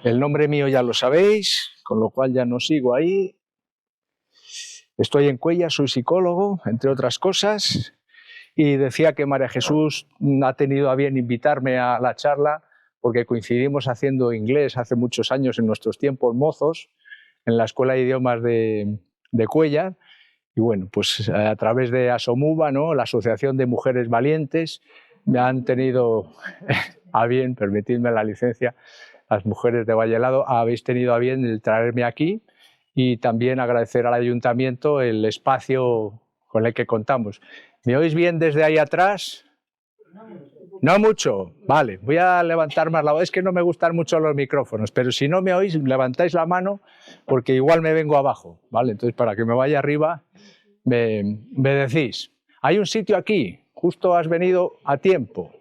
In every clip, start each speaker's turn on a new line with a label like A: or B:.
A: El nombre mío ya lo sabéis, con lo cual ya no sigo ahí. Estoy en Cuéllar, soy psicólogo, entre otras cosas, y decía que María Jesús ha tenido a bien invitarme a la charla porque coincidimos haciendo inglés hace muchos años en nuestros tiempos mozos en la Escuela de Idiomas de Cuéllar. Y bueno, pues a través de ASOMUVA, ¿no?, la Asociación de Mujeres Valientes, me han tenido a bien, permitidme la licencia, las mujeres de Vallelado, habéis tenido a bien el traerme aquí y también agradecer al Ayuntamiento el espacio con el que contamos. ¿Me oís bien desde ahí atrás? No mucho. Vale, voy a levantar más la voz. Es que no me gustan mucho los micrófonos, pero si no me oís, levantáis la mano porque igual me vengo abajo, ¿vale? Entonces, para que me vaya arriba, me decís. Hay un sitio aquí, justo has venido a tiempo.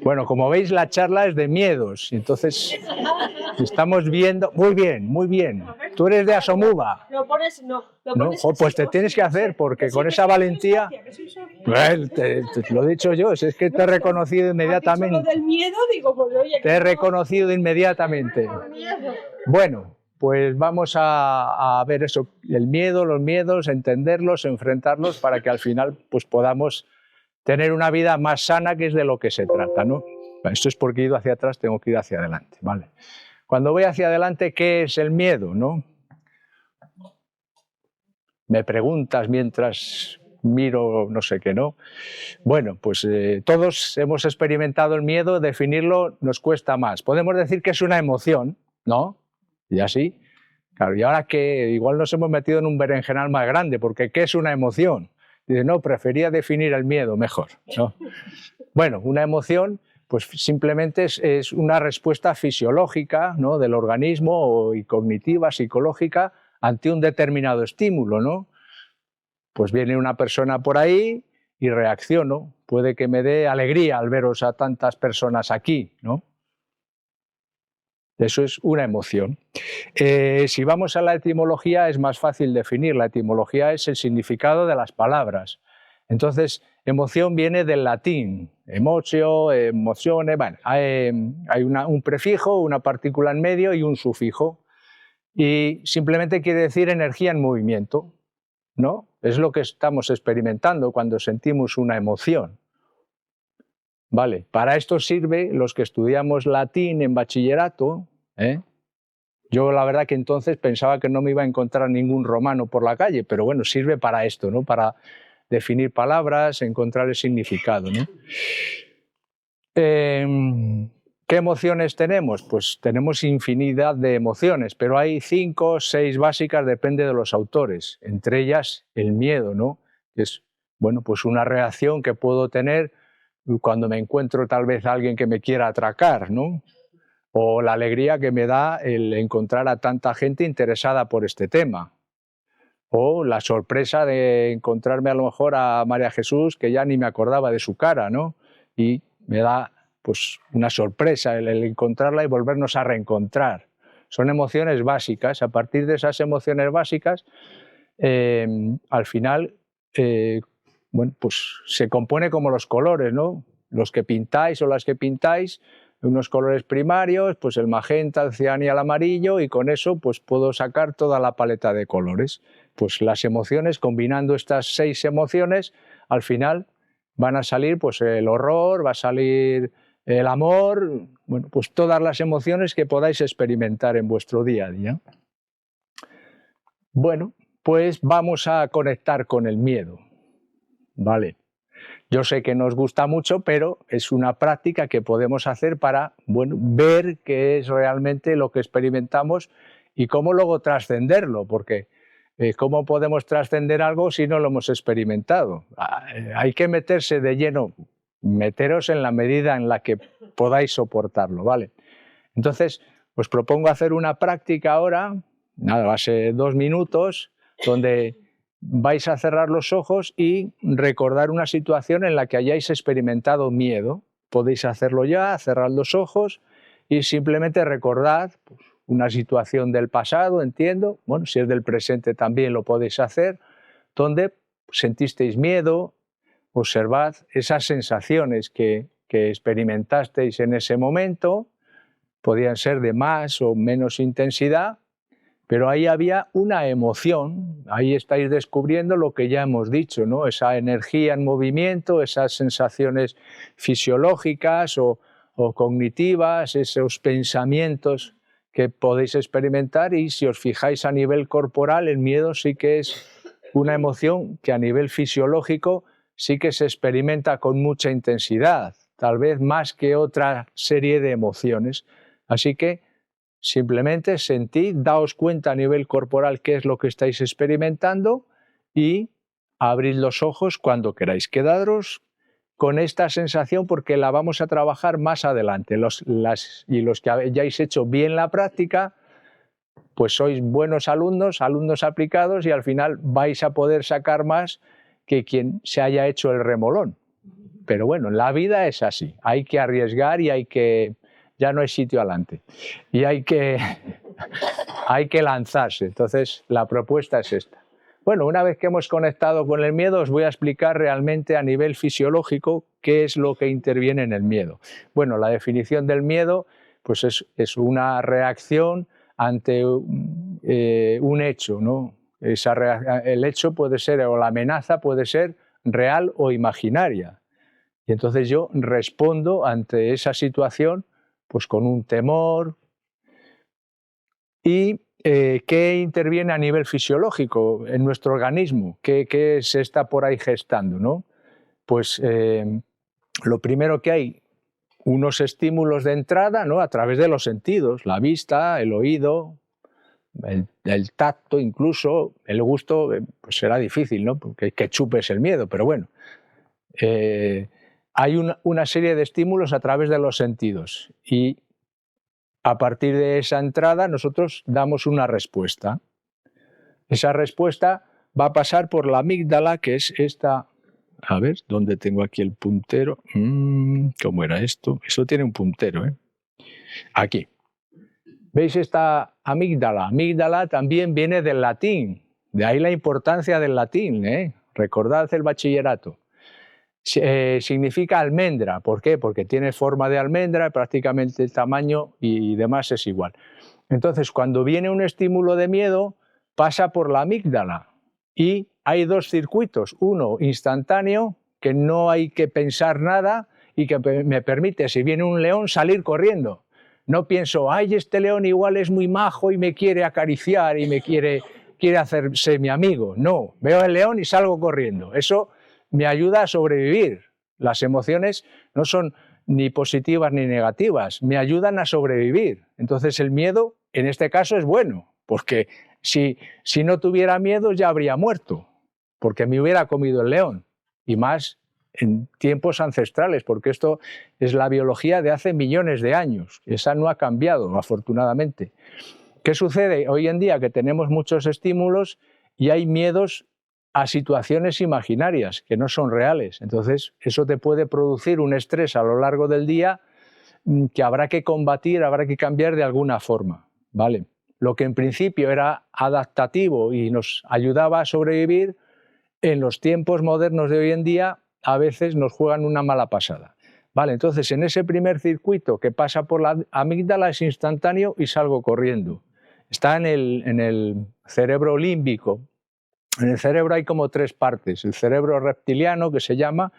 A: Bueno, como veis, la charla es de miedos, entonces estamos viendo... Muy bien, muy bien. Tú eres de ASOMUVA.
B: Lo pones, no. Lo
A: No,
B: pones
A: pues te tienes que hacer, porque con esa valentía... Bueno, te lo he dicho yo, es que te he reconocido inmediatamente.
B: Lo del miedo, digo, pues oye...
A: Te he reconocido inmediatamente. Bueno, pues vamos a ver eso, el miedo, los miedos, entenderlos, enfrentarlos, para que al final pues podamos tener una vida más sana, que es de lo que se trata, ¿no? Esto es porque he ido hacia atrás, tengo que ir hacia adelante, ¿vale? Cuando voy hacia adelante, ¿qué es el miedo, no? Me preguntas mientras miro no sé qué, ¿no? Bueno, pues todos hemos experimentado el miedo, definirlo nos cuesta más. Podemos decir que es una emoción, ¿no? Y así. Claro, y ahora que igual nos hemos metido en un berenjenal más grande, porque ¿qué es una emoción? Dice, no, prefería definir el miedo mejor, ¿no? Bueno, una emoción pues simplemente es una respuesta fisiológica, ¿no?, del organismo y cognitiva, psicológica, ante un determinado estímulo, ¿no? Pues viene una persona por ahí y reacciono. Puede que me dé alegría al veros a tantas personas aquí, ¿no? Eso es una emoción. Si vamos a la etimología es más fácil definir. La etimología es el significado de las palabras. Entonces, emoción viene del latín, emotio, emozione, bueno, hay un prefijo, una partícula en medio y un sufijo. Y simplemente quiere decir energía en movimiento, ¿no? Es lo que estamos experimentando cuando sentimos una emoción. Vale, para esto sirve los que estudiamos latín en bachillerato, ¿eh? Yo la verdad que entonces pensaba que no me iba a encontrar ningún romano por la calle, pero bueno, sirve para esto, ¿no? Para definir palabras, encontrar el significado, ¿no? ¿Qué emociones tenemos? Pues tenemos infinidad de emociones, pero hay 5 o 6 básicas, depende de los autores, entre ellas el miedo, ¿no? Que es, bueno, pues una reacción que puedo tener cuando me encuentro tal vez a alguien que me quiera atracar, ¿no? O la alegría que me da el encontrar a tanta gente interesada por este tema. O la sorpresa de encontrarme a lo mejor a María Jesús, que ya ni me acordaba de su cara, ¿no? Y me da pues una sorpresa el encontrarla y volvernos a reencontrar. Son emociones básicas. A partir de esas emociones básicas, al final, bueno, pues se compone como los colores, ¿no? Los que pintáis o las que pintáis, unos colores primarios, pues el magenta, el cian y el amarillo, y con eso pues puedo sacar toda la paleta de colores. Pues las emociones, combinando estas 6 emociones, al final van a salir pues el horror, va a salir el amor, bueno, pues todas las emociones que podáis experimentar en vuestro día a día. Bueno, pues vamos a conectar con el miedo, ¿vale? Yo sé que nos gusta mucho, pero es una práctica que podemos hacer para, bueno, ver qué es realmente lo que experimentamos y cómo luego trascenderlo, porque ¿cómo podemos trascender algo si no lo hemos experimentado? Hay que meterse de lleno, meteros en la medida en la que podáis soportarlo, ¿vale? Entonces, os propongo hacer una práctica ahora, nada, va a ser 2 minutos, donde vais a cerrar los ojos y recordar una situación en la que hayáis experimentado miedo. Podéis hacerlo ya, cerrad los ojos y simplemente recordad pues, una situación del pasado, entiendo. Bueno, si es del presente también lo podéis hacer, donde sentisteis miedo. Observad esas sensaciones que experimentasteis en ese momento podían ser de más o menos intensidad, pero ahí había una emoción, ahí estáis descubriendo lo que ya hemos dicho, ¿no? Esa energía en movimiento, esas sensaciones fisiológicas o cognitivas, esos pensamientos que podéis experimentar, y si os fijáis a nivel corporal, el miedo sí que es una emoción que a nivel fisiológico sí que se experimenta con mucha intensidad, tal vez más que otra serie de emociones. Así que simplemente sentid, daos cuenta a nivel corporal qué es lo que estáis experimentando y abrid los ojos cuando queráis. Quedaros con esta sensación porque la vamos a trabajar más adelante. Los que hayáis hecho bien la práctica, pues sois buenos alumnos, alumnos aplicados, y al final vais a poder sacar más que quien se haya hecho el remolón. Pero bueno, la vida es así, hay que arriesgar y ya no hay sitio adelante. Y hay que lanzarse. Entonces, la propuesta es esta. Bueno, una vez que hemos conectado con el miedo, os voy a explicar realmente a nivel fisiológico qué es lo que interviene en el miedo. Bueno, la definición del miedo pues es una reacción ante un hecho, ¿no? El hecho puede ser, o la amenaza puede ser real o imaginaria. Y entonces yo respondo ante esa situación pues con un temor. ¿Y qué interviene a nivel fisiológico en nuestro organismo? ¿Qué se está por ahí gestando, ¿no? Pues lo primero que hay, unos estímulos de entrada, ¿no? A través de los sentidos, la vista, el oído, el tacto, incluso el gusto, pues será difícil, ¿no? Porque que chupes el miedo, pero bueno. Hay una serie de estímulos a través de los sentidos y a partir de esa entrada nosotros damos una respuesta. Esa respuesta va a pasar por la amígdala, que es esta. A ver, ¿dónde tengo aquí el puntero? ¿Cómo era esto? Eso tiene un puntero, ¿eh? Aquí. ¿Veis esta amígdala? Amígdala también viene del latín. De ahí la importancia del latín, ¿eh? Recordad el bachillerato. Significa almendra. ¿Por qué? Porque tiene forma de almendra, prácticamente el tamaño y demás es igual. Entonces, cuando viene un estímulo de miedo, pasa por la amígdala y hay dos circuitos. Uno instantáneo, que no hay que pensar nada y que me permite, si viene un león, salir corriendo. No pienso, ay, este león igual es muy majo y me quiere acariciar y me quiere hacerse mi amigo. No, veo el león y salgo corriendo. Eso me ayuda a sobrevivir. Las emociones no son ni positivas ni negativas, me ayudan a sobrevivir. Entonces el miedo en este caso es bueno, porque si no tuviera miedo ya habría muerto, porque me hubiera comido el león, y más en tiempos ancestrales, porque esto es la biología de hace millones de años, esa no ha cambiado afortunadamente. ¿Qué sucede hoy en día? Que tenemos muchos estímulos y hay miedos a situaciones imaginarias que no son reales. Entonces, eso te puede producir un estrés a lo largo del día que habrá que combatir, habrá que cambiar de alguna forma, ¿vale? Lo que en principio era adaptativo y nos ayudaba a sobrevivir, en los tiempos modernos de hoy en día a veces nos juegan una mala pasada. Vale, entonces en ese primer circuito que pasa por la amígdala es instantáneo y salgo corriendo. Está en el cerebro límbico. En el cerebro hay como tres partes. El cerebro reptiliano, que se llama,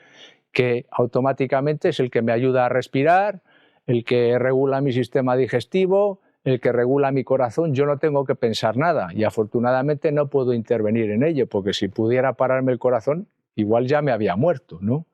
A: que automáticamente es el que me ayuda a respirar, el que regula mi sistema digestivo, el que regula mi corazón. Yo no tengo que pensar nada y afortunadamente no puedo intervenir en ello, porque si pudiera pararme el corazón, igual ya me había muerto, ¿no?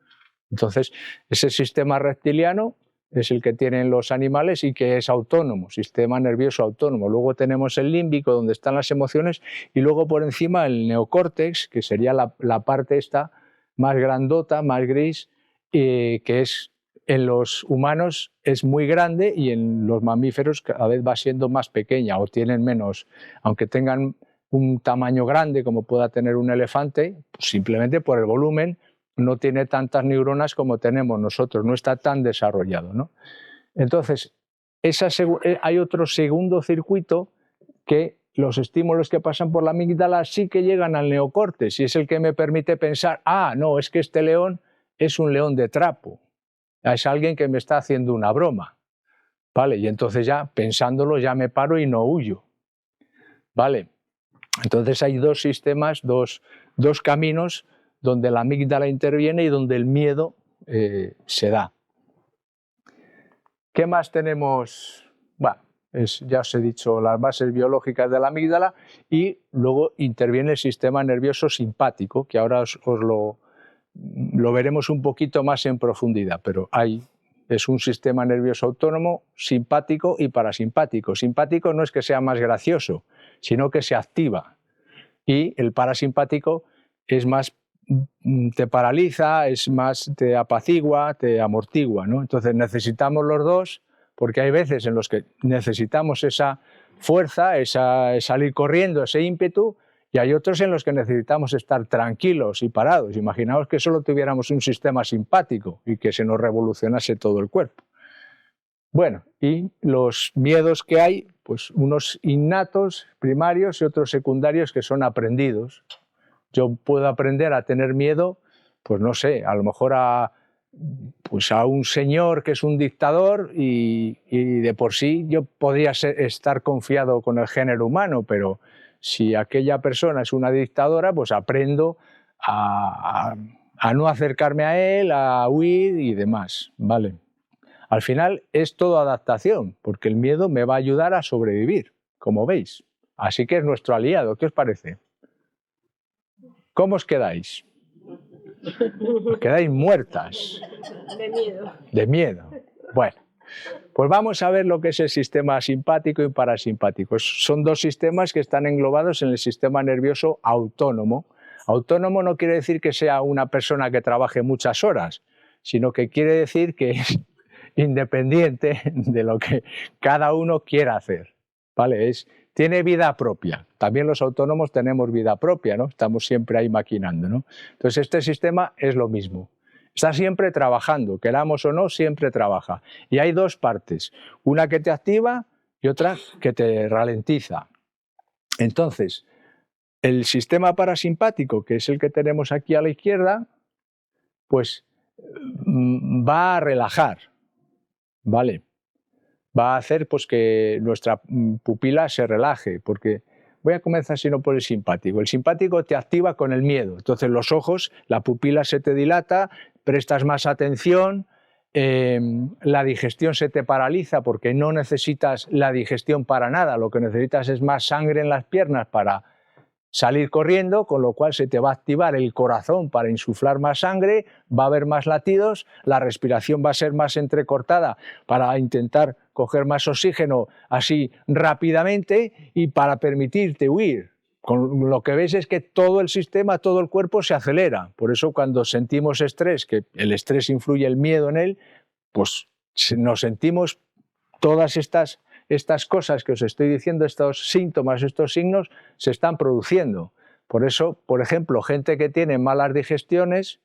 A: Entonces, ese sistema reptiliano es el que tienen los animales y que es autónomo, sistema nervioso autónomo. Luego tenemos el límbico, donde están las emociones, y luego por encima el neocórtex, que sería la parte esta más grandota, más gris, que es en los humanos es muy grande y en los mamíferos cada vez va siendo más pequeña o tienen menos, aunque tengan un tamaño grande como pueda tener un elefante, pues simplemente por el volumen no tiene tantas neuronas como tenemos nosotros, no está tan desarrollado, ¿no? Entonces, hay otro segundo circuito que los estímulos que pasan por la amígdala sí que llegan al neocórtex y es el que me permite pensar, no, es que este león es un león de trapo, es alguien que me está haciendo una broma. ¿vale? Y entonces ya, pensándolo, ya me paro y no huyo, ¿vale? Entonces hay dos sistemas, dos caminos donde la amígdala interviene y donde el miedo se da. ¿Qué más tenemos? Bueno, ya os he dicho las bases biológicas de la amígdala y luego interviene el sistema nervioso simpático, que ahora os lo veremos un poquito más en profundidad, pero es un sistema nervioso autónomo, simpático y parasimpático. Simpático no es que sea más gracioso, sino que se activa. Y el parasimpático es más, te paraliza, te apacigua, te amortigua, ¿no? Entonces necesitamos los dos, porque hay veces en los que necesitamos esa fuerza, salir corriendo, ese ímpetu, y hay otros en los que necesitamos estar tranquilos y parados. Imaginaos que solo tuviéramos un sistema simpático y que se nos revolucionase todo el cuerpo. Bueno, y los miedos que hay, pues unos innatos, primarios, y otros secundarios que son aprendidos. Yo puedo aprender a tener miedo, pues no sé, a lo mejor a un señor que es un dictador y de por sí yo podría estar confiado con el género humano, pero si aquella persona es una dictadora, pues aprendo a no acercarme a él, a huir y demás, ¿vale? Al final es todo adaptación, porque el miedo me va a ayudar a sobrevivir, como veis. Así que es nuestro aliado, ¿qué os parece? ¿Cómo os quedáis? Os quedáis muertas.
B: De miedo.
A: De miedo. Bueno, pues vamos a ver lo que es el sistema simpático y parasimpático. Son dos sistemas que están englobados en el sistema nervioso autónomo. Autónomo no quiere decir que sea una persona que trabaje muchas horas, sino que quiere decir que es independiente de lo que cada uno quiera hacer, ¿vale? Tiene vida propia. También los autónomos tenemos vida propia, ¿no? Estamos siempre ahí maquinando, ¿no? Entonces este sistema es lo mismo. Está siempre trabajando, queramos o no, siempre trabaja. Y hay dos partes, una que te activa y otra que te ralentiza. Entonces, el sistema parasimpático, que es el que tenemos aquí a la izquierda, pues va a relajar, ¿vale? Va a hacer pues, que nuestra pupila se relaje, porque voy a comenzar sino por el simpático. El simpático te activa con el miedo, entonces los ojos, la pupila se te dilata, prestas más atención, la digestión se te paraliza porque no necesitas la digestión para nada, lo que necesitas es más sangre en las piernas para salir corriendo, con lo cual se te va a activar el corazón para insuflar más sangre, va a haber más latidos, la respiración va a ser más entrecortada para intentar coger más oxígeno así rápidamente y para permitirte huir. Con lo que ves es que todo el sistema, todo el cuerpo se acelera. Por eso cuando sentimos estrés, que el estrés influye el miedo en él, pues nos sentimos todas estas cosas que os estoy diciendo, estos síntomas, estos signos, se están produciendo. Por eso, por ejemplo, gente que tiene malas digestiones,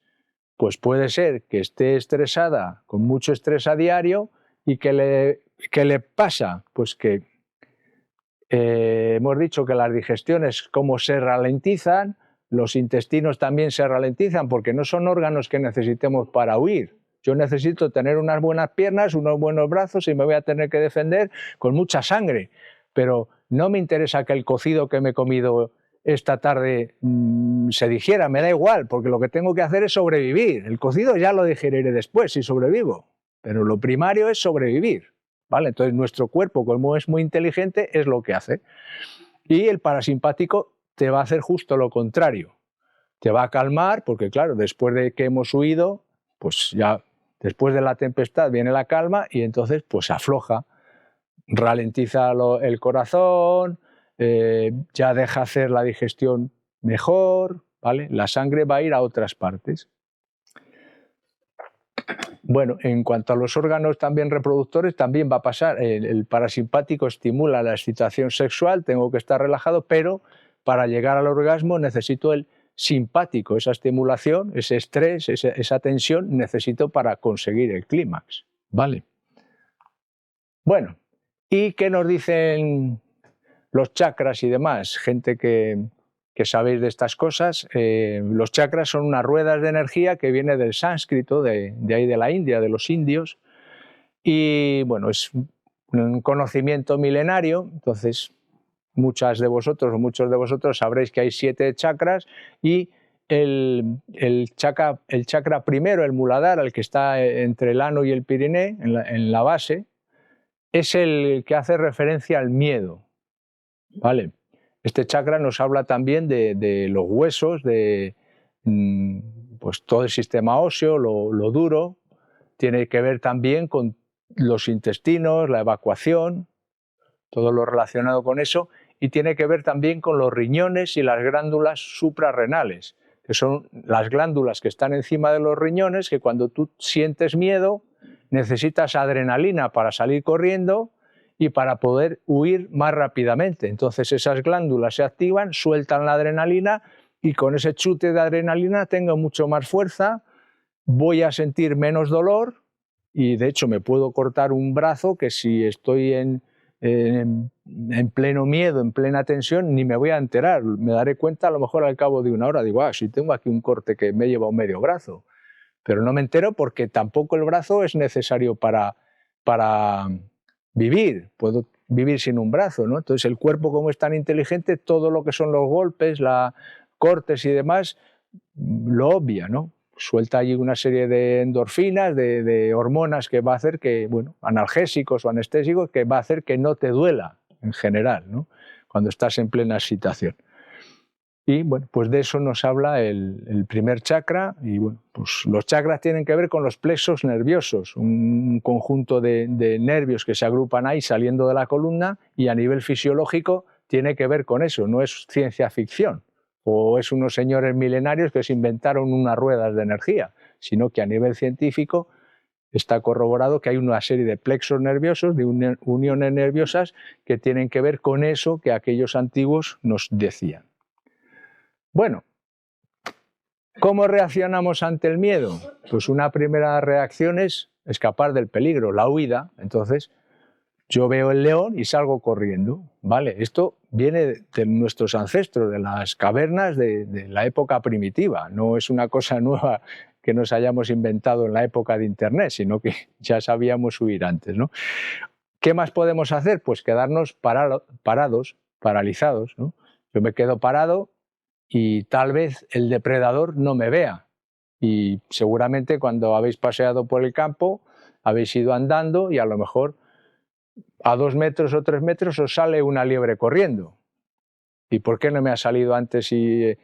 A: pues puede ser que esté estresada, con mucho estrés a diario, y ¿qué le pasa? Pues que hemos dicho que las digestiones, como se ralentizan, los intestinos también se ralentizan, porque no son órganos que necesitemos para huir. Yo necesito tener unas buenas piernas, unos buenos brazos y me voy a tener que defender con mucha sangre. Pero no me interesa que el cocido que me he comido esta tarde se digiera, me da igual, porque lo que tengo que hacer es sobrevivir. El cocido ya lo digeriré después si sobrevivo, pero lo primario es sobrevivir, ¿vale? Entonces nuestro cuerpo, como es muy inteligente, es lo que hace. Y el parasimpático te va a hacer justo lo contrario. Te va a calmar, porque claro, después de que hemos huido, pues ya después de la tempestad viene la calma y entonces pues afloja, ralentiza el corazón, ya deja hacer la digestión mejor, ¿vale? La sangre va a ir a otras partes. Bueno, en cuanto a los órganos también reproductores, también va a pasar. El parasimpático estimula la excitación sexual, tengo que estar relajado, pero para llegar al orgasmo necesito el simpático, esa estimulación, ese estrés, esa tensión, necesito para conseguir el clímax, ¿vale? Bueno, ¿y qué nos dicen los chakras y demás? Gente que sabéis de estas cosas, los chakras son unas ruedas de energía que viene del sánscrito, de ahí de la India, de los indios, y bueno, es un conocimiento milenario. Entonces, muchas de vosotros o muchos de vosotros sabréis que hay 7 chakras y el chakra primero, el Muladhara, el que está entre el ano y el Piriné, en la base, es el que hace referencia al miedo, ¿vale? Este chakra nos habla también de los huesos, de pues todo el sistema óseo, lo duro. Tiene que ver también con los intestinos, la evacuación, todo lo relacionado con eso, y tiene que ver también con los riñones y las glándulas suprarrenales, que son las glándulas que están encima de los riñones, que cuando tú sientes miedo necesitas adrenalina para salir corriendo y para poder huir más rápidamente. Entonces esas glándulas se activan, sueltan la adrenalina y con ese chute de adrenalina tengo mucho más fuerza, voy a sentir menos dolor y de hecho me puedo cortar un brazo que si estoy en pleno miedo, en plena tensión, ni me voy a enterar. Me daré cuenta a lo mejor al cabo de una hora. Digo, si tengo aquí un corte que me lleva un medio brazo. Pero no me entero porque tampoco el brazo es necesario para vivir. Puedo vivir sin un brazo, ¿no? Entonces el cuerpo, como es tan inteligente, todo lo que son los golpes, cortes y demás, lo obvia, ¿no? Suelta allí una serie de endorfinas, de hormonas que va a hacer que, bueno, analgésicos o anestésicos, que va a hacer que no te duela en general, ¿no? Cuando estás en plena excitación. Y bueno, pues de eso nos habla el primer chakra. Y bueno, pues los chakras tienen que ver con los plexos nerviosos, un conjunto de nervios que se agrupan ahí saliendo de la columna, y a nivel fisiológico tiene que ver con eso, no es ciencia ficción. O es unos señores milenarios que se inventaron unas ruedas de energía, sino que a nivel científico está corroborado que hay una serie de plexos nerviosos, de uniones nerviosas que tienen que ver con eso que aquellos antiguos nos decían. Bueno, ¿cómo reaccionamos ante el miedo? Pues una primera reacción es escapar del peligro, la huida. Entonces, yo veo el león y salgo corriendo, ¿vale? Esto viene de nuestros ancestros, de las cavernas de la época primitiva. No es una cosa nueva que nos hayamos inventado en la época de Internet, sino que ya sabíamos huir antes, ¿no? ¿Qué más podemos hacer? Pues quedarnos parados, paralizados, ¿no? Yo me quedo parado y tal vez el depredador no me vea. Y seguramente cuando habéis paseado por el campo, habéis ido andando y a lo mejor a 2 metros o 3 metros os sale una liebre corriendo. ¿Y por qué no me ha salido antes si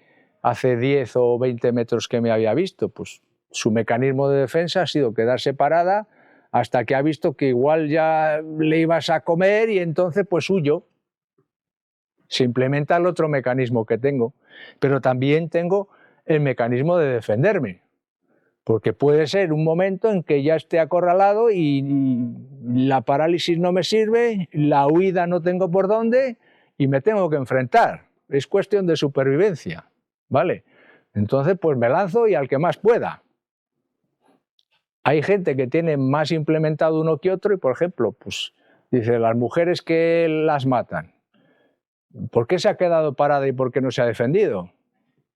A: hace 10 o 20 metros que me había visto? Pues su mecanismo de defensa ha sido quedarse parada hasta que ha visto que igual ya le ibas a comer y entonces pues huyo. Se implementa el otro mecanismo que tengo, pero también tengo el mecanismo de defenderme. Porque puede ser un momento en que ya esté acorralado y la parálisis no me sirve, la huida no tengo por dónde y me tengo que enfrentar. Es cuestión de supervivencia, ¿vale? Entonces, pues me lanzo y al que más pueda. Hay gente que tiene más implementado uno que otro y, por ejemplo, pues dice, las mujeres que las matan, ¿por qué se ha quedado parada y por qué no se ha defendido?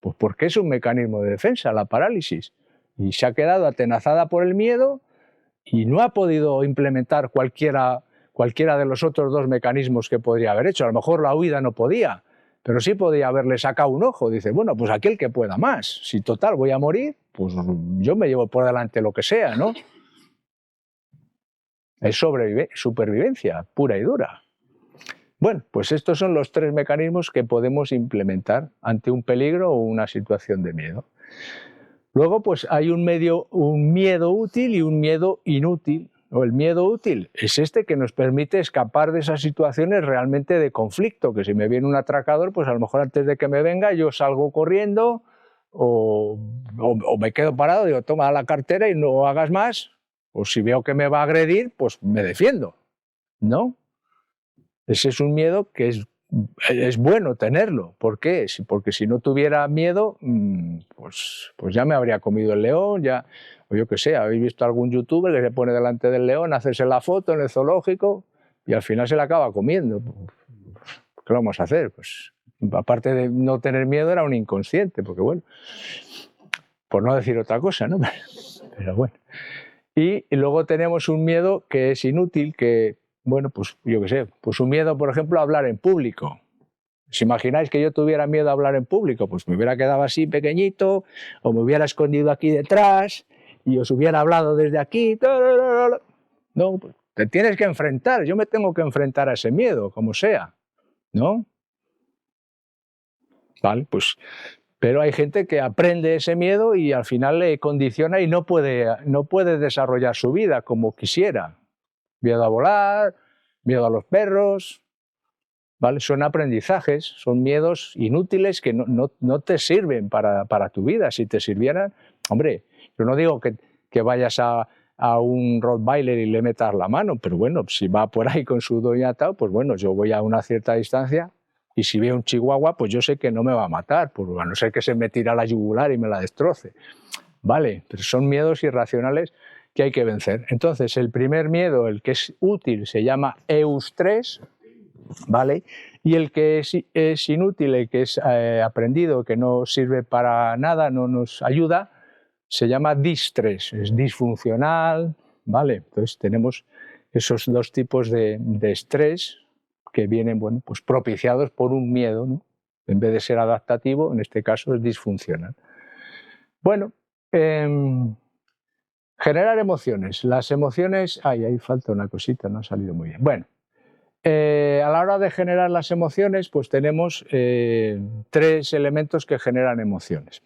A: Pues porque es un mecanismo de defensa, la parálisis. Y se ha quedado atenazada por el miedo y no ha podido implementar cualquiera de los otros 2 mecanismos que podría haber hecho. A lo mejor la huida no podía, pero sí podía haberle sacado un ojo. Dice, bueno, pues aquel que pueda más. Si total voy a morir, pues yo me llevo por delante lo que sea, ¿no? Es supervivencia pura y dura. Bueno, pues estos son los 3 mecanismos que podemos implementar ante un peligro o una situación de miedo. Luego, pues hay un miedo útil y un miedo inútil. El miedo útil es este que nos permite escapar de esas situaciones realmente de conflicto, que si me viene un atracador, pues a lo mejor antes de que me venga yo salgo corriendo o me quedo parado, digo, toma la cartera y no hagas más, o si veo que me va a agredir, pues me defiendo, ¿no? Ese es un miedo que es bueno tenerlo. ¿Por qué? Porque si no tuviera miedo, pues ya me habría comido el león, o yo qué sé, habéis visto algún youtuber que se pone delante del león a hacerse la foto en el zoológico y al final se la acaba comiendo. ¿Qué lo vamos a hacer? Pues aparte de no tener miedo era un inconsciente, porque bueno, por no decir otra cosa, ¿no? Pero bueno. Y luego tenemos un miedo que es inútil, que bueno, pues yo qué sé, pues un miedo, por ejemplo, a hablar en público. ¿Os imagináis que yo tuviera miedo a hablar en público? Pues me hubiera quedado así pequeñito, o me hubiera escondido aquí detrás y os hubiera hablado desde aquí. No, pues te tienes que enfrentar, yo me tengo que enfrentar a ese miedo, como sea, ¿no? Vale, pues, pero hay gente que aprende ese miedo y al final le condiciona y no puede desarrollar su vida como quisiera. Miedo a volar, miedo a los perros, ¿vale? Son aprendizajes, son miedos inútiles que no te sirven para tu vida. Si te sirvieran, hombre, yo no digo que vayas a un Rottweiler y le metas la mano, pero bueno, si va por ahí con su dueño atado, pues bueno, yo voy a una cierta distancia y si veo un chihuahua, pues yo sé que no me va a matar, a no ser que se me tire a la yugular y me la destroce. Vale, pero son miedos irracionales que hay que vencer. Entonces, el primer miedo, el que es útil, se llama eustrés, ¿vale? Y el que es inútil, el que es aprendido, que no sirve para nada, no nos ayuda, se llama distrés, es disfuncional, ¿vale? Entonces tenemos esos dos tipos de estrés que vienen, bueno, pues propiciados por un miedo, ¿no? En vez de ser adaptativo, en este caso es disfuncional. Bueno, generar emociones. Las emociones, ahí falta una cosita, no ha salido muy bien. Bueno, a la hora de generar las emociones, pues tenemos tres elementos que generan emociones.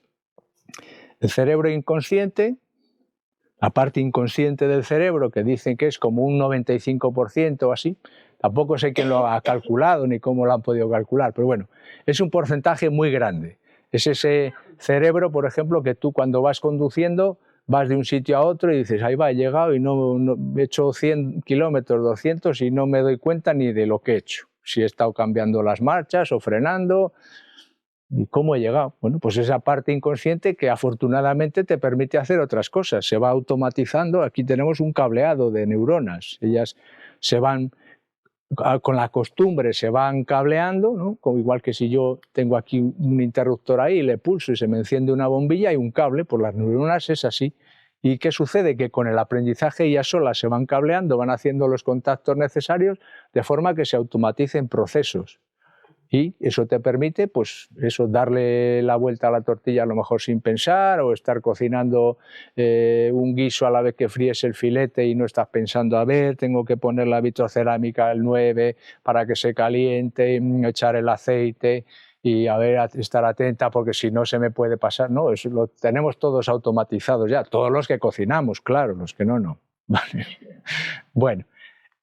A: El cerebro inconsciente, la parte inconsciente del cerebro, que dicen que es como un 95% o así. Tampoco sé quién lo ha calculado ni cómo lo han podido calcular, pero bueno, es un porcentaje muy grande. Es ese cerebro, por ejemplo, que tú cuando vas conduciendo vas de un sitio a otro y dices, ahí va, he llegado y no he hecho 100 kilómetros, 200 y no me doy cuenta ni de lo que he hecho. Si he estado cambiando las marchas o frenando. ¿Y cómo he llegado? Bueno, pues esa parte inconsciente que afortunadamente te permite hacer otras cosas. Se va automatizando. Aquí tenemos un cableado de neuronas. Ellas se van, con la costumbre, se van cableando, ¿no? Como igual que si yo tengo aquí un interruptor ahí y le pulso y se me enciende una bombilla y un cable, por las neuronas es así. ¿Y qué sucede? Que con el aprendizaje ellas solas se van cableando, van haciendo los contactos necesarios de forma que se automaticen procesos. Y eso te permite, pues, eso, darle la vuelta a la tortilla a lo mejor sin pensar, o estar cocinando un guiso a la vez que fríes el filete y no estás pensando, a ver, tengo que poner la vitrocerámica al 9 para que se caliente, echar el aceite y a ver, estar atenta porque si no se me puede pasar. No, eso lo tenemos todos automatizados ya, todos los que cocinamos, claro, los que no, no. Vale. Bueno,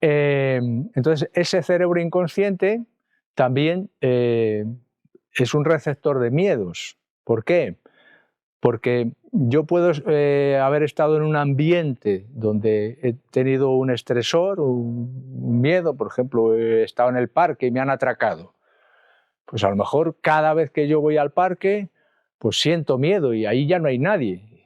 A: entonces ese cerebro inconsciente también es un receptor de miedos. ¿Por qué? Porque yo puedo haber estado en un ambiente donde he tenido un estresor, un miedo, por ejemplo, he estado en el parque y me han atracado. Pues a lo mejor cada vez que yo voy al parque, pues siento miedo y ahí ya no hay nadie.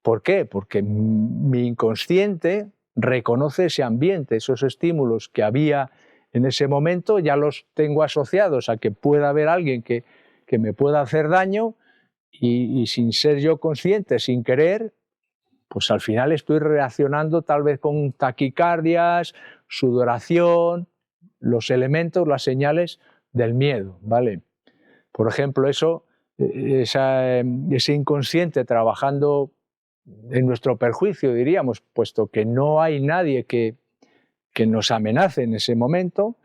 A: ¿Por qué? Porque mi inconsciente reconoce ese ambiente, esos estímulos que había en ese momento, ya los tengo asociados a que pueda haber alguien que me pueda hacer daño y sin ser yo consciente, sin querer, pues al final estoy reaccionando tal vez con taquicardias, sudoración, los elementos, las señales del miedo, ¿vale? Por ejemplo, ese inconsciente trabajando en nuestro perjuicio, diríamos, puesto que no hay nadie que nos amenace en ese momento,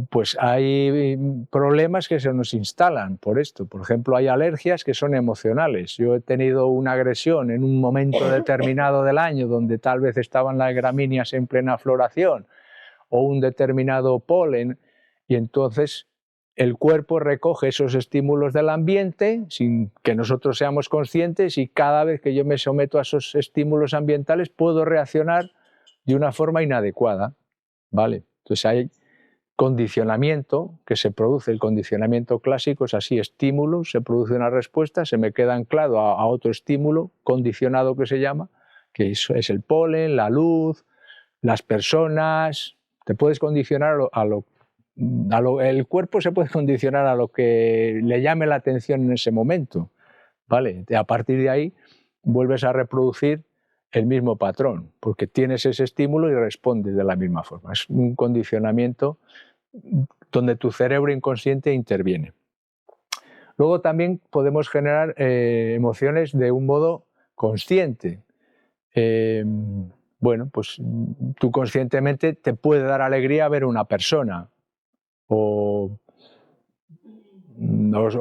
A: pues hay problemas que se nos instalan por esto. Por ejemplo, hay alergias que son emocionales. Yo he tenido una agresión en un momento determinado del año donde tal vez estaban las gramíneas en plena floración o un determinado polen y entonces el cuerpo recoge esos estímulos del ambiente sin que nosotros seamos conscientes y cada vez que yo me someto a esos estímulos ambientales puedo reaccionar de una forma inadecuada, ¿vale? Entonces hay condicionamiento que se produce, el condicionamiento clásico es así, estímulo, se produce una respuesta, se me queda anclado a otro estímulo condicionado que se llama, que eso es el polen, la luz, las personas, te puedes condicionar el cuerpo se puede condicionar a lo que le llame la atención en ese momento, ¿vale? A partir de ahí vuelves a reproducir el mismo patrón, porque tienes ese estímulo y respondes de la misma forma. Es un condicionamiento donde tu cerebro inconsciente interviene. Luego también podemos generar emociones de un modo consciente. Bueno, pues tú conscientemente te puede dar alegría ver una persona o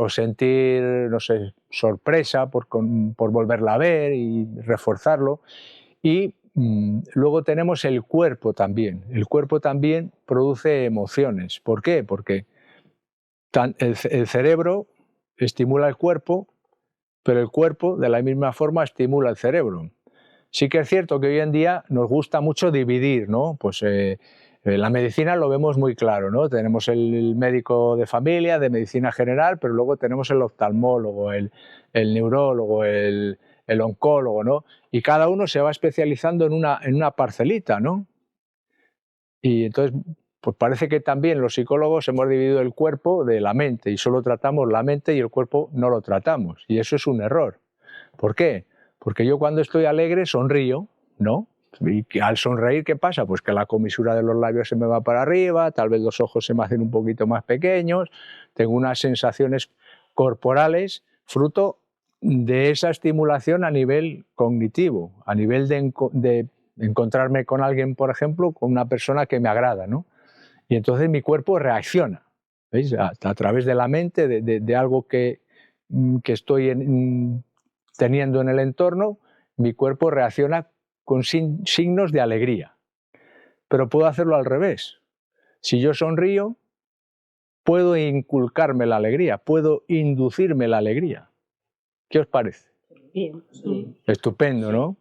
A: sentir, no sé, sorpresa por volverla a ver y reforzarlo. Y luego tenemos el cuerpo también. El cuerpo también produce emociones. ¿Por qué? Porque el cerebro estimula el cuerpo, pero el cuerpo de la misma forma estimula el cerebro. Sí que es cierto que hoy en día nos gusta mucho dividir, ¿no? Pues la medicina lo vemos muy claro, ¿no? Tenemos el médico de familia, de medicina general, pero luego tenemos el oftalmólogo, el neurólogo, el oncólogo, ¿no? Y cada uno se va especializando en una parcelita, ¿no? Y entonces, pues parece que también los psicólogos hemos dividido el cuerpo de la mente y solo tratamos la mente y el cuerpo no lo tratamos. Y eso es un error. ¿Por qué? Porque yo cuando estoy alegre sonrío, ¿no? Y al sonreír, ¿qué pasa? Pues que la comisura de los labios se me va para arriba, tal vez los ojos se me hacen un poquito más pequeños, tengo unas sensaciones corporales fruto de esa estimulación a nivel cognitivo, a nivel de encontrarme con alguien, por ejemplo, con una persona que me agrada, ¿no? Y entonces mi cuerpo reacciona, ¿veis? A través de la mente, de algo que estoy teniendo en el entorno, mi cuerpo reacciona con signos de alegría. Pero puedo hacerlo al revés. Si yo sonrío, puedo inculcarme la alegría, puedo inducirme la alegría. ¿Qué os parece?
B: Bien, sí.
A: Estupendo, ¿no?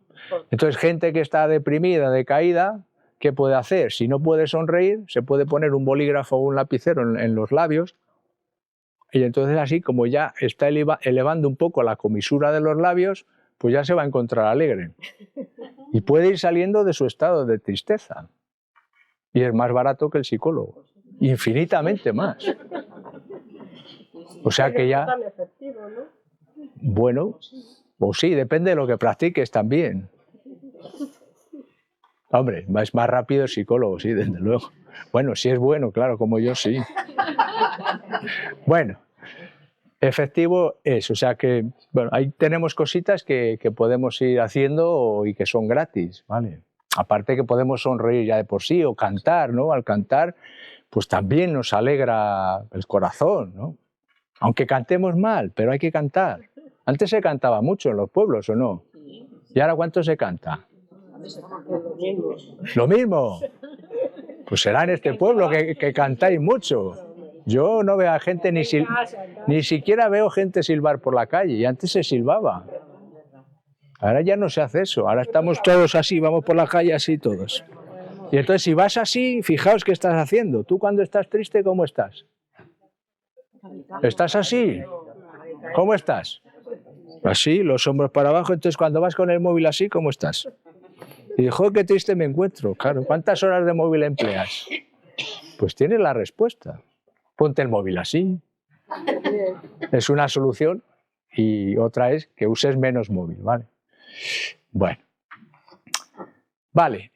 A: Entonces, gente que está deprimida, decaída, ¿qué puede hacer? Si no puede sonreír, se puede poner un bolígrafo o un lapicero en los labios y entonces así, como ya está elevando un poco la comisura de los labios, pues ya se va a encontrar alegre. Y puede ir saliendo de su estado de tristeza. Y es más barato que el psicólogo. Infinitamente más. O sea que ya...
B: tan efectivo, ¿no?
A: Bueno, o sí, depende de lo que practiques también. Hombre, es más rápido el psicólogo, sí, desde luego. Bueno, si es bueno, claro, como yo, sí. Bueno, efectivo es, o sea que, bueno, ahí tenemos cositas que podemos ir haciendo y que son gratis, ¿vale? Aparte que podemos sonreír ya de por sí o cantar, ¿no? Al cantar, pues también nos alegra el corazón, ¿no? Aunque cantemos mal, pero hay que cantar. Antes se cantaba mucho en los pueblos, ¿o no? ¿Y ahora cuánto se canta?
B: Lo mismo.
A: ¿Lo mismo? Pues será en este pueblo que cantáis mucho. Yo no veo a gente ni siquiera veo gente silbar por la calle, y antes se silbaba. Ahora ya no se hace eso, ahora estamos todos así, vamos por la calle así todos. Y entonces si vas así, fijaos qué estás haciendo. Tú cuando estás triste, ¿cómo estás? ¿Estás así? ¿Cómo estás? Así, los hombros para abajo. Entonces cuando vas con el móvil así, ¿cómo estás? Y dijo, qué triste me encuentro. Claro, ¿cuántas horas de móvil empleas? Pues tienes la respuesta. Ponte el móvil así. Es una solución y otra es que uses menos móvil, ¿vale? Bueno. Vale.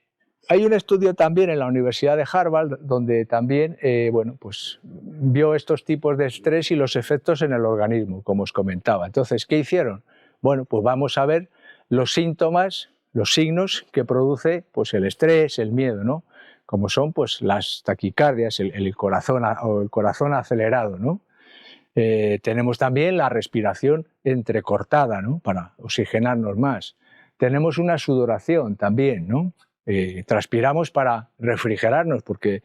A: Hay un estudio también en la Universidad de Harvard donde también, bueno, pues vio estos tipos de estrés y los efectos en el organismo, como os comentaba. Entonces, ¿qué hicieron? Bueno, pues vamos a ver los síntomas, los signos que produce pues, el estrés, el miedo, ¿no? Como son pues, las taquicardias, el corazón acelerado, ¿no? Tenemos también la respiración entrecortada, ¿no? Para oxigenarnos más. Tenemos una sudoración también, ¿no? Transpiramos para refrigerarnos porque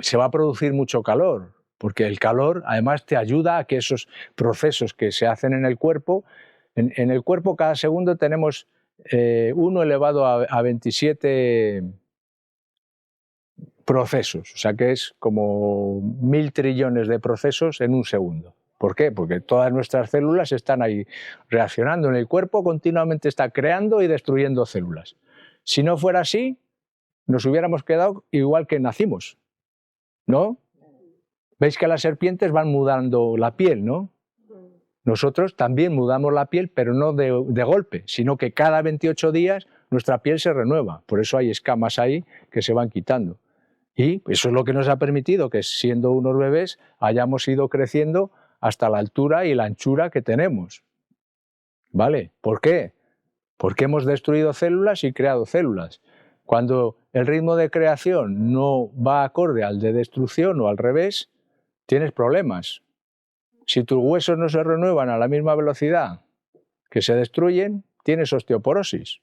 A: se va a producir mucho calor, porque el calor además te ayuda a que esos procesos que se hacen en el cuerpo, en el cuerpo cada segundo tenemos 1 elevado a 27 procesos, o sea que es como 1000 trillones de procesos en un segundo. ¿Por qué? Porque todas nuestras células están ahí reaccionando. En el cuerpo continuamente está creando y destruyendo células. Si no fuera así, nos hubiéramos quedado igual que nacimos, ¿no? Veis que las serpientes van mudando la piel, ¿no? Nosotros también mudamos la piel, pero no de golpe, sino que cada 28 días nuestra piel se renueva, por eso hay escamas ahí que se van quitando. Y eso es lo que nos ha permitido que, siendo unos bebés, hayamos ido creciendo hasta la altura y la anchura que tenemos. ¿Vale? ¿Por qué? Porque hemos destruido células y creado células. Cuando el ritmo de creación no va acorde al de destrucción o al revés, tienes problemas. Si tus huesos no se renuevan a la misma velocidad que se destruyen, tienes osteoporosis,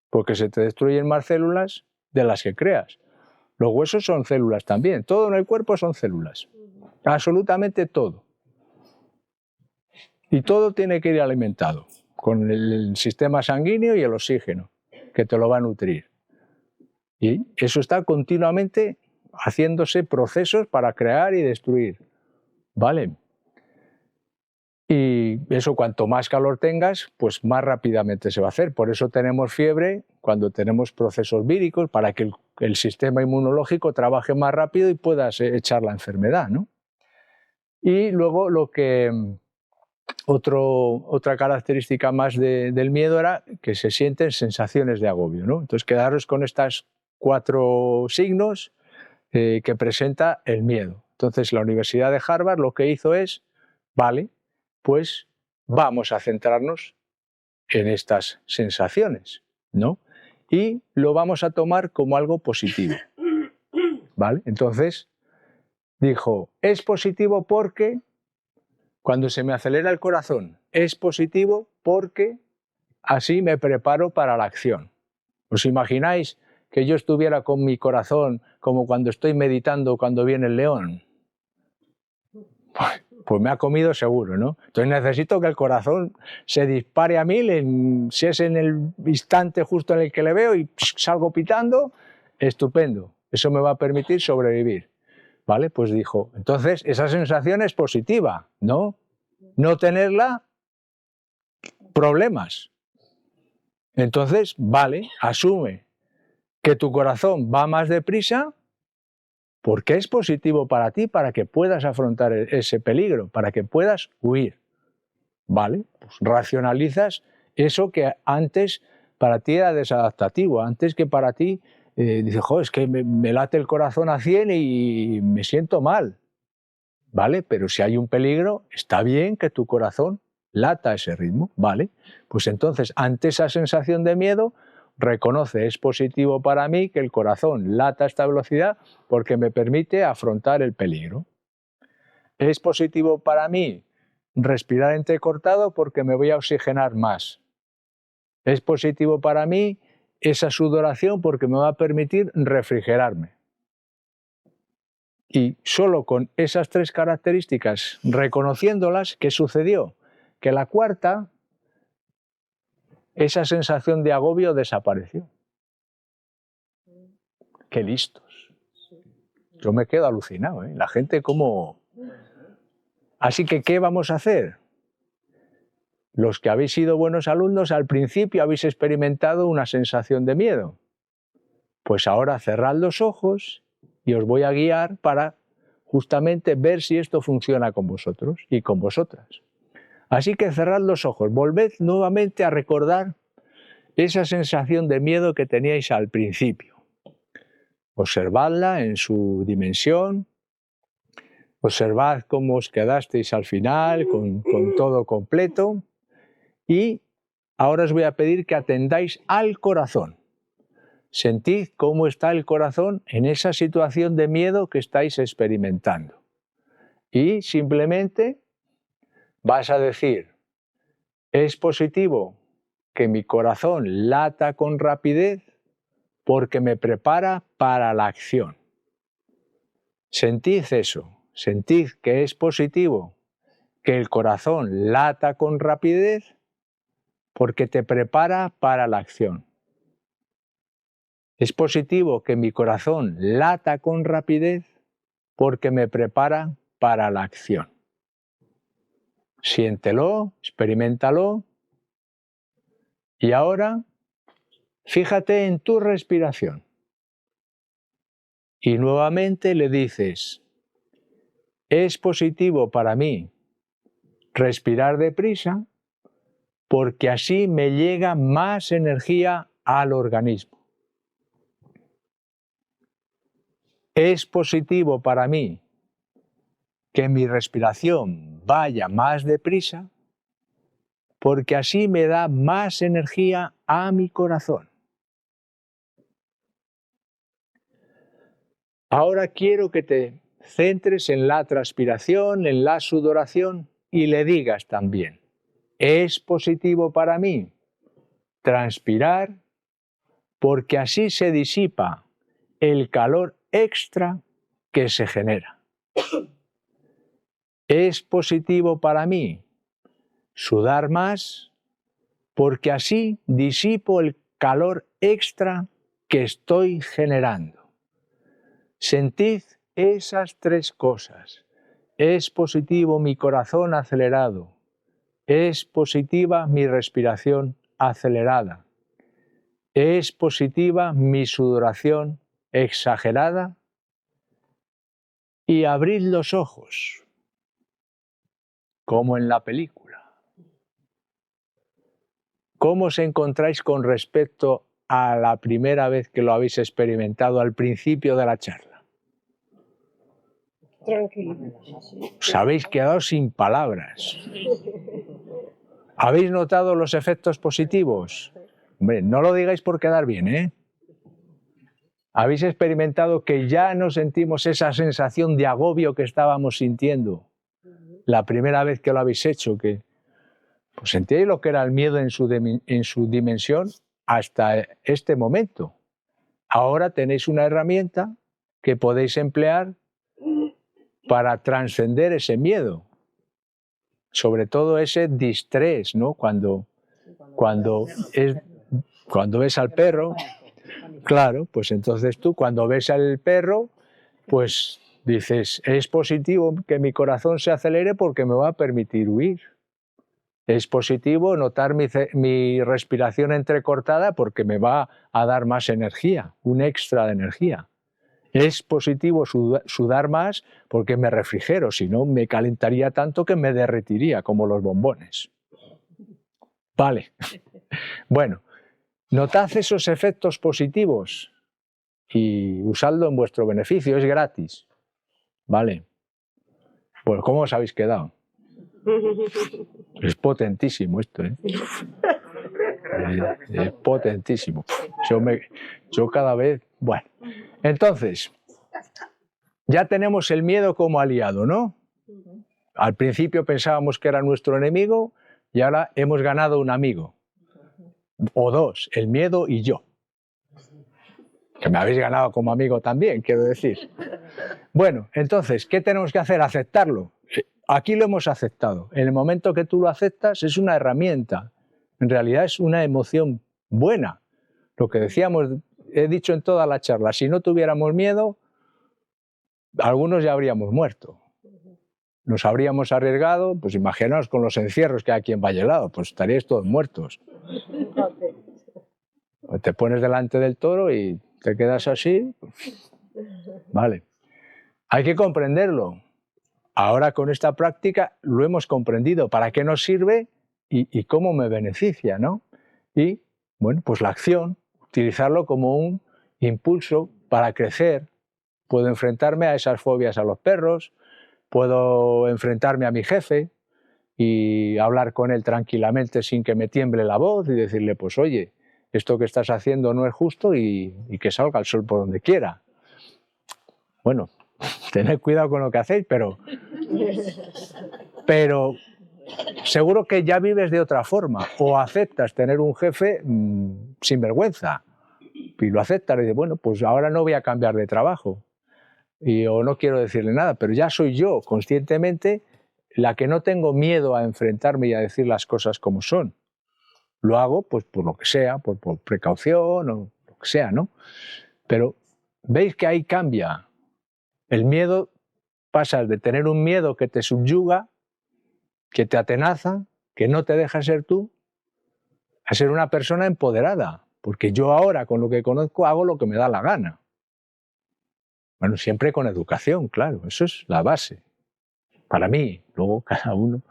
A: porque se te destruyen más células de las que creas. Los huesos son células también, todo en el cuerpo son células, absolutamente todo. Y todo tiene que ir alimentado con el sistema sanguíneo y el oxígeno, que te lo va a nutrir. Y eso está continuamente haciéndose procesos para crear y destruir. ¿Vale? Y eso, cuanto más calor tengas, pues más rápidamente se va a hacer. Por eso tenemos fiebre cuando tenemos procesos víricos, para que el sistema inmunológico trabaje más rápido y puedas echar la enfermedad, ¿no? Y luego otra característica más del miedo era que se sienten sensaciones de agobio, ¿no? Entonces, quedaros con estos 4 signos que presenta el miedo. Entonces, la Universidad de Harvard lo que hizo es, vale, pues vamos a centrarnos en estas sensaciones, ¿no? Y lo vamos a tomar como algo positivo, ¿vale? Entonces, dijo, es positivo porque cuando se me acelera el corazón, es positivo porque así me preparo para la acción. ¿Os imagináis que yo estuviera con mi corazón como cuando estoy meditando cuando viene el león? Pues me ha comido seguro, ¿no? Entonces necesito que el corazón se dispare a 1000, si es en el instante justo en el que le veo y salgo pitando, estupendo. Eso me va a permitir sobrevivir. ¿Vale? Pues dijo, entonces esa sensación es positiva, ¿no? No tenerla, problemas. Entonces, vale, asume que tu corazón va más deprisa porque es positivo para ti, para que puedas afrontar ese peligro, para que puedas huir. ¿Vale? Pues racionalizas eso que antes para ti era desadaptativo, antes que para ti dices, jo, es que me late el corazón a 100 y me siento mal. ¿Vale? Pero si hay un peligro, está bien que tu corazón lata a ese ritmo, ¿vale? Pues entonces, ante esa sensación de miedo, reconoce, es positivo para mí que el corazón lata a esta velocidad porque me permite afrontar el peligro. Es positivo para mí respirar entrecortado porque me voy a oxigenar más. Es positivo para mí esa sudoración porque me va a permitir refrigerarme. Y solo con esas 3 características, reconociéndolas, ¿qué sucedió? Que la cuarta, esa sensación de agobio desapareció. ¡Qué listos! Yo me quedo alucinado, ¿eh? La gente como... Así que, ¿qué vamos a hacer? Los que habéis sido buenos alumnos, al principio habéis experimentado una sensación de miedo. Pues ahora cerrad los ojos y os voy a guiar para justamente ver si esto funciona con vosotros y con vosotras. Así que cerrad los ojos, volved nuevamente a recordar esa sensación de miedo que teníais al principio. Observadla en su dimensión, observad cómo os quedasteis al final, con todo completo, y ahora os voy a pedir que atendáis al corazón. Sentid cómo está el corazón en esa situación de miedo que estáis experimentando. Y simplemente vas a decir, es positivo que mi corazón lata con rapidez porque me prepara para la acción. Sentid eso, sentid que es positivo que el corazón lata con rapidez porque te prepara para la acción. Es positivo que mi corazón lata con rapidez porque me prepara para la acción. Siéntelo, experiméntalo. Y ahora, fíjate en tu respiración. Y nuevamente le dices, es positivo para mí respirar deprisa porque así me llega más energía al organismo. Es positivo para mí que mi respiración vaya más deprisa porque así me da más energía a mi corazón. Ahora quiero que te centres en la transpiración, en la sudoración y le digas también, es positivo para mí transpirar porque así se disipa el calor extra que se genera. Es positivo para mí sudar más porque así disipo el calor extra que estoy generando. Sentid esas tres cosas. Es positivo mi corazón acelerado. Es positiva mi respiración acelerada. Es positiva mi sudoración exagerada. Y abrid los ojos, como en la película. ¿Cómo os encontráis con respecto a la primera vez que lo habéis experimentado al principio de la charla?
B: Tranquilo.
A: Os habéis quedado sin palabras. ¿Habéis notado los efectos positivos? Hombre, no lo digáis por quedar bien, ¿eh? ¿Habéis experimentado que ya no sentimos esa sensación de agobio que estábamos sintiendo la primera vez que lo habéis hecho? Que pues sentíais lo que era el miedo en su dimensión hasta este momento. Ahora tenéis una herramienta que podéis emplear para trascender ese miedo, sobre todo ese distrés, ¿no? Cuando ves al perro, claro, pues entonces tú cuando ves al perro, pues dices, es positivo que mi corazón se acelere porque me va a permitir huir. Es positivo notar mi respiración entrecortada porque me va a dar más energía, un extra de energía. Es positivo sudar más porque me refrigero, si no me calentaría tanto que me derretiría como los bombones. Vale. Bueno, notad esos efectos positivos y usadlo en vuestro beneficio, es gratis. Vale. Pues ¿cómo os habéis quedado? Es potentísimo esto, ¿eh? Es potentísimo. Yo cada vez... Bueno, entonces, ya tenemos el miedo como aliado, ¿no? Al principio pensábamos que era nuestro enemigo y ahora hemos ganado un amigo. O dos, el miedo y yo. Que me habéis ganado como amigo también, quiero decir. Bueno, entonces, ¿qué tenemos que hacer? Aceptarlo. Aquí lo hemos aceptado. En el momento que tú lo aceptas es una herramienta. En realidad es una emoción buena. Lo que decíamos, he dicho en toda la charla, si no tuviéramos miedo, algunos ya habríamos muerto. Nos habríamos arriesgado, pues imaginaos con los encierros que hay aquí en Valledolid, pues estaríais todos muertos. Pues te pones delante del toro y te quedas así. Vale. Hay que comprenderlo. Ahora con esta práctica lo hemos comprendido. ¿Para qué nos sirve y cómo me beneficia, ¿no? Y, bueno, pues la acción, utilizarlo como un impulso para crecer. Puedo enfrentarme a esas fobias a los perros, puedo enfrentarme a mi jefe y hablar con él tranquilamente sin que me tiemble la voz y decirle, pues oye, esto que estás haciendo no es justo y que salga el sol por donde quiera. Bueno, tened cuidado con lo que hacéis, pero seguro que ya vives de otra forma o aceptas tener un jefe sin vergüenza y lo aceptas y dices, bueno, pues ahora no voy a cambiar de trabajo o no quiero decirle nada, pero ya soy yo conscientemente la que no tengo miedo a enfrentarme y a decir las cosas como son. Lo hago pues por lo que sea, por precaución o lo que sea, ¿no? Pero veis que ahí cambia. El miedo, pasas de tener un miedo que te subyuga, que te atenaza, que no te deja ser tú, a ser una persona empoderada. Porque yo ahora, con lo que conozco, hago lo que me da la gana. Bueno, siempre con educación, claro, eso es la base. Para mí, luego cada uno.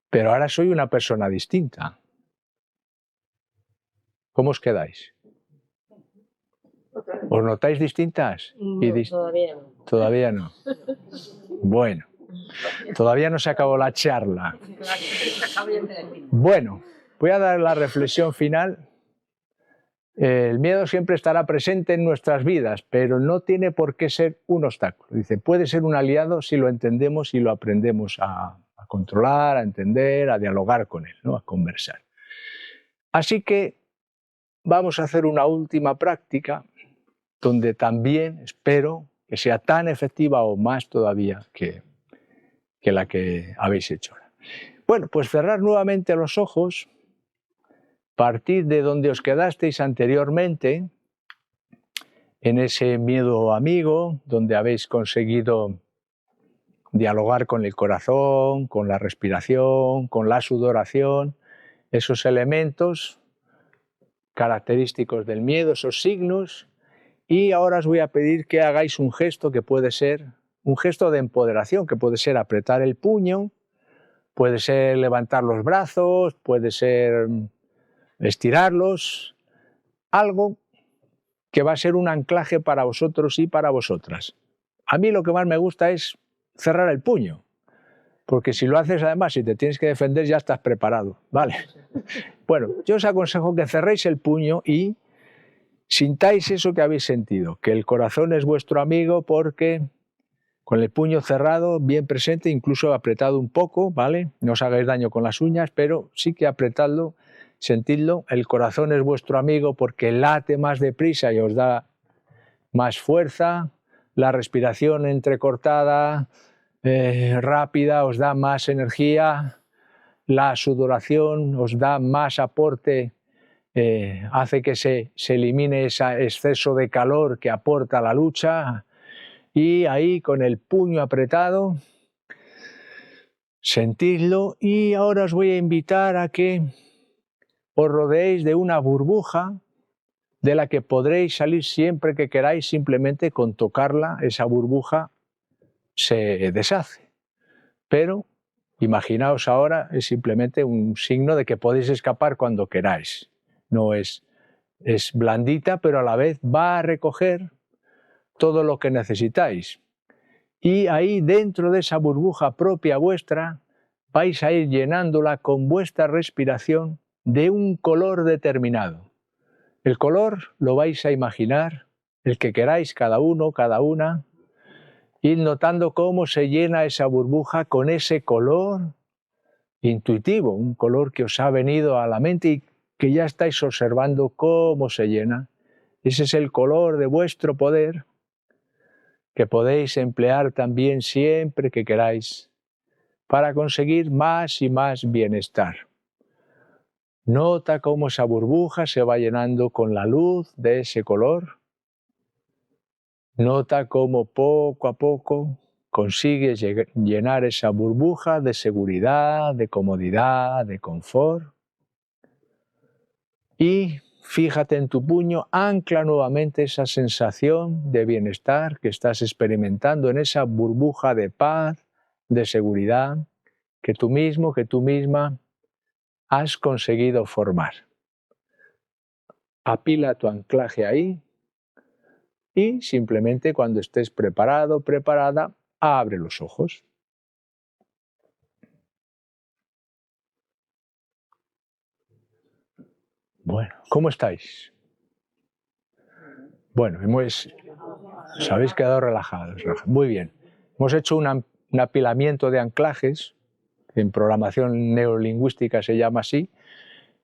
A: Pero ahora soy una persona distinta. ¿Cómo os quedáis? ¿Os notáis distintas?
B: No,
A: Y
B: todavía no.
A: Todavía no. Bueno, todavía no se acabó la charla. Bueno, voy a dar la reflexión final. El miedo siempre estará presente en nuestras vidas, pero no tiene por qué ser un obstáculo. Dice, puede ser un aliado si lo entendemos y lo aprendemos a controlar, a entender, a dialogar con él, ¿no? A conversar. Así que vamos a hacer una última práctica donde también espero que sea tan efectiva o más todavía que la que habéis hecho ahora. Bueno, pues cerrar nuevamente los ojos, partir de donde os quedasteis anteriormente, en ese miedo amigo, donde habéis conseguido dialogar con el corazón, con la respiración, con la sudoración, esos elementos característicos del miedo, esos signos. Y ahora os voy a pedir que hagáis un gesto que puede ser un gesto de empoderación, que puede ser apretar el puño, puede ser levantar los brazos, puede ser estirarlos, algo que va a ser un anclaje para vosotros y para vosotras. A mí lo que más me gusta es cerrar el puño, porque si lo haces además, si te tienes que defender, ya estás preparado, ¿vale? Bueno, yo os aconsejo que cerréis el puño y sintáis eso que habéis sentido, que el corazón es vuestro amigo porque con el puño cerrado, bien presente, incluso apretado un poco, ¿vale? No os hagáis daño con las uñas, pero sí que apretadlo, sentidlo. El corazón es vuestro amigo porque late más deprisa y os da más fuerza. La respiración entrecortada, rápida, os da más energía. La sudoración os da más aporte, hace que se elimine ese exceso de calor que aporta la lucha. Y ahí con el puño apretado, sentidlo, y ahora os voy a invitar a que os rodeéis de una burbuja de la que podréis salir siempre que queráis, simplemente con tocarla, esa burbuja se deshace. Pero imaginaos ahora, es simplemente un signo de que podéis escapar cuando queráis. No es blandita, pero a la vez va a recoger todo lo que necesitáis. Y ahí dentro de esa burbuja propia vuestra vais a ir llenándola con vuestra respiración de un color determinado. El color lo vais a imaginar, el que queráis cada uno, cada una, ir notando cómo se llena esa burbuja con ese color intuitivo, un color que os ha venido a la mente y que ya estáis observando cómo se llena. Ese es el color de vuestro poder, que podéis emplear también siempre que queráis para conseguir más y más bienestar. Nota cómo esa burbuja se va llenando con la luz de ese color. Nota cómo poco a poco consigues llenar esa burbuja de seguridad, de comodidad, de confort. Y fíjate en tu puño, ancla nuevamente esa sensación de bienestar que estás experimentando en esa burbuja de paz, de seguridad, que tú mismo, que tú misma has conseguido formar. Apila tu anclaje ahí y simplemente cuando estés preparado, preparada, abre los ojos. Bueno, ¿cómo estáis? Bueno, os habéis quedado relajados. Muy bien. Hemos hecho un apilamiento de anclajes, en programación neurolingüística se llama así,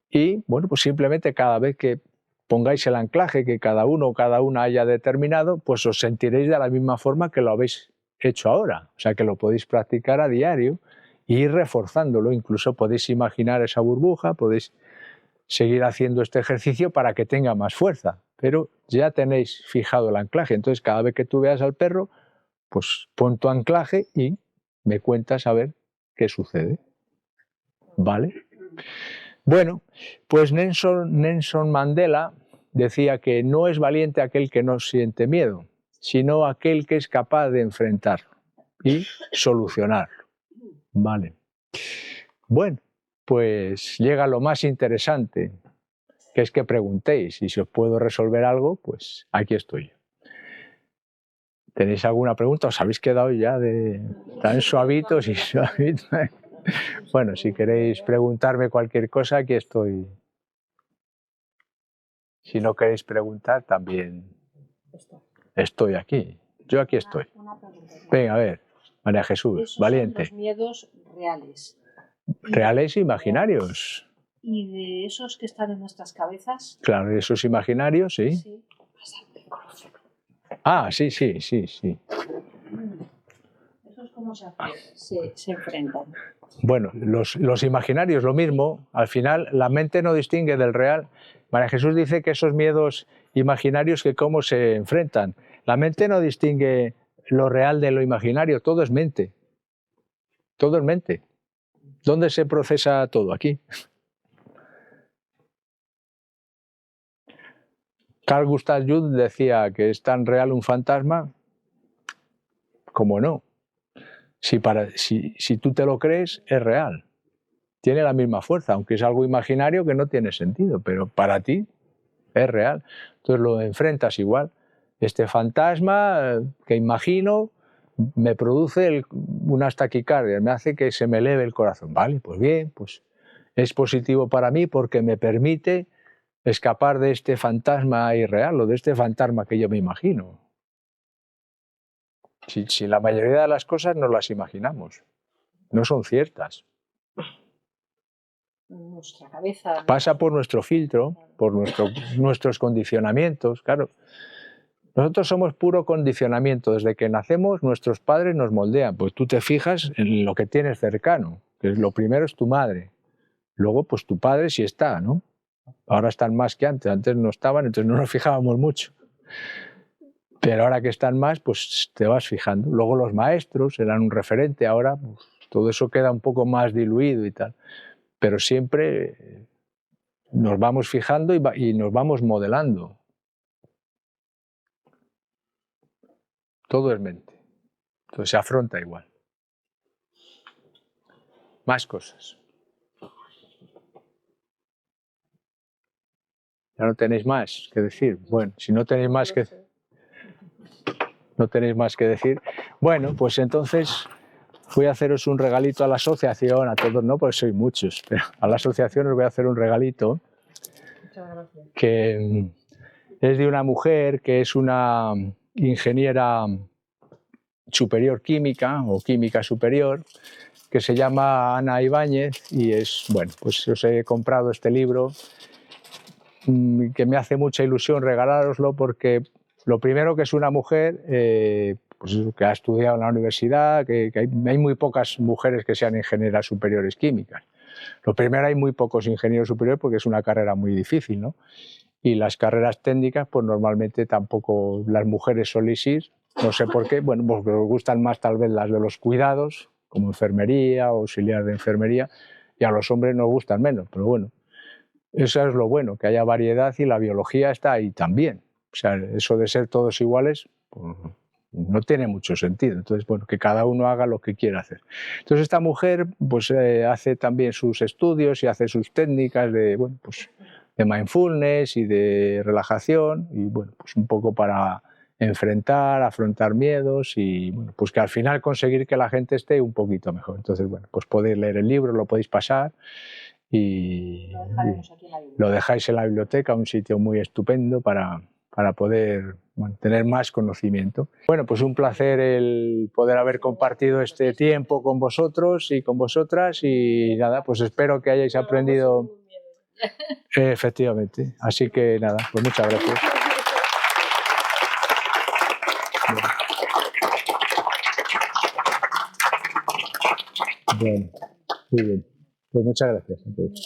A: y bueno, pues simplemente cada vez que pongáis el anclaje que cada uno o cada una haya determinado, pues os sentiréis de la misma forma que lo habéis hecho ahora. O sea que lo podéis practicar a diario e ir reforzándolo. Incluso podéis imaginar esa burbuja, podéis seguir haciendo este ejercicio para que tenga más fuerza. Pero ya tenéis fijado el anclaje. Entonces cada vez que tú veas al perro, pues pon tu anclaje y me cuentas a ver qué sucede. ¿Vale? Bueno, pues Nelson Mandela decía que no es valiente aquel que no siente miedo, sino aquel que es capaz de enfrentarlo y solucionarlo. Vale. Bueno, pues llega lo más interesante. que es que preguntéis y si os puedo resolver algo, pues aquí estoy. ¿Tenéis alguna pregunta? ¿Os habéis quedado ya de tan suavitos y suavitos? Bueno, si queréis preguntarme cualquier cosa, aquí estoy. Si no queréis preguntar, también estoy aquí. Yo aquí estoy.
C: Una pregunta.
A: Venga, a ver, María Jesús,
C: Esos
A: valiente.
C: son los miedos reales.
A: ¿Reales e imaginarios?
C: ¿Y de esos que están en nuestras cabezas?
A: Claro, esos imaginarios, sí.
C: Sí.
A: Ah, sí, sí, sí, sí.
C: ¿Esos cómo se enfrentan?
A: Bueno, los imaginarios, lo mismo. Al final, la mente no distingue del real. María Jesús dice que esos miedos imaginarios, que cómo se enfrentan. La mente no distingue lo real de lo imaginario, todo es mente. Todo es mente. ¿Dónde se procesa todo? Aquí. Carl Gustav Jung decía que es tan real un fantasma como no. Si tú te lo crees, es real. Tiene la misma fuerza, aunque es algo imaginario que no tiene sentido, pero para ti es real. Entonces lo enfrentas igual. Este fantasma que imagino me produce unas taquicardias, me hace que se me eleve el corazón. Vale, pues bien, pues es positivo para mí porque me permite escapar de este fantasma irreal o de este fantasma que yo me imagino. Si la mayoría de las cosas no las imaginamos, no son ciertas.
C: Nuestra cabeza.
A: Pasa por nuestro filtro, por nuestros condicionamientos, claro. Nosotros somos puro condicionamiento. Desde que nacemos, nuestros padres nos moldean. Pues tú te fijas en lo que tienes cercano, que lo primero es tu madre. Luego, pues tu padre sí está, ¿no? Ahora están más que antes. Antes no estaban, entonces no nos fijábamos mucho. Pero ahora que están más, pues te vas fijando. Luego los maestros eran un referente. Ahora pues, todo eso queda un poco más diluido y tal. Pero siempre nos vamos fijando y nos vamos modelando. Todo es mente. Entonces se afronta igual. Más cosas. ¿Ya no tenéis más que decir? Bueno, si no tenéis más que decir, bueno, pues entonces voy a haceros un regalito a la asociación, a todos no, porque sois muchos, pero a la asociación os voy a hacer un regalito.
B: Muchas gracias.
A: Que es de una mujer que es una ingeniera superior química o química superior, que se llama Ana Ibáñez y es, bueno, pues os he comprado este libro que me hace mucha ilusión regalároslo porque lo primero que es una mujer pues que ha estudiado en la universidad, que hay muy pocas mujeres que sean ingenieras superiores químicas. Lo primero, hay muy pocos ingenieros superiores porque es una carrera muy difícil, ¿no? Y las carreras técnicas, pues normalmente tampoco las mujeres soléis ir, no sé por qué, bueno, porque os gustan más tal vez las de los cuidados, como enfermería o auxiliar de enfermería, y a los hombres nos gustan menos, pero bueno, eso es lo bueno, que haya variedad y la biología está ahí también. O sea, eso de ser todos iguales, pues, no tiene mucho sentido. Entonces, bueno, que cada uno haga lo que quiera hacer. Entonces, esta mujer pues, hace también sus estudios y hace sus técnicas de, bueno, pues, de mindfulness y de relajación y, bueno, pues un poco para afrontar miedos y, bueno, pues que al final conseguir que la gente esté un poquito mejor. Entonces, bueno, pues podéis leer el libro, lo podéis pasar y lo dejáis en la biblioteca, un sitio muy estupendo para poder tener más conocimiento. Bueno, pues un placer el poder haber compartido este tiempo con vosotros y con vosotras y nada, pues espero que hayáis aprendido efectivamente. Así que nada, pues muchas gracias. Bueno, muy bien. Pues muchas gracias. Entonces.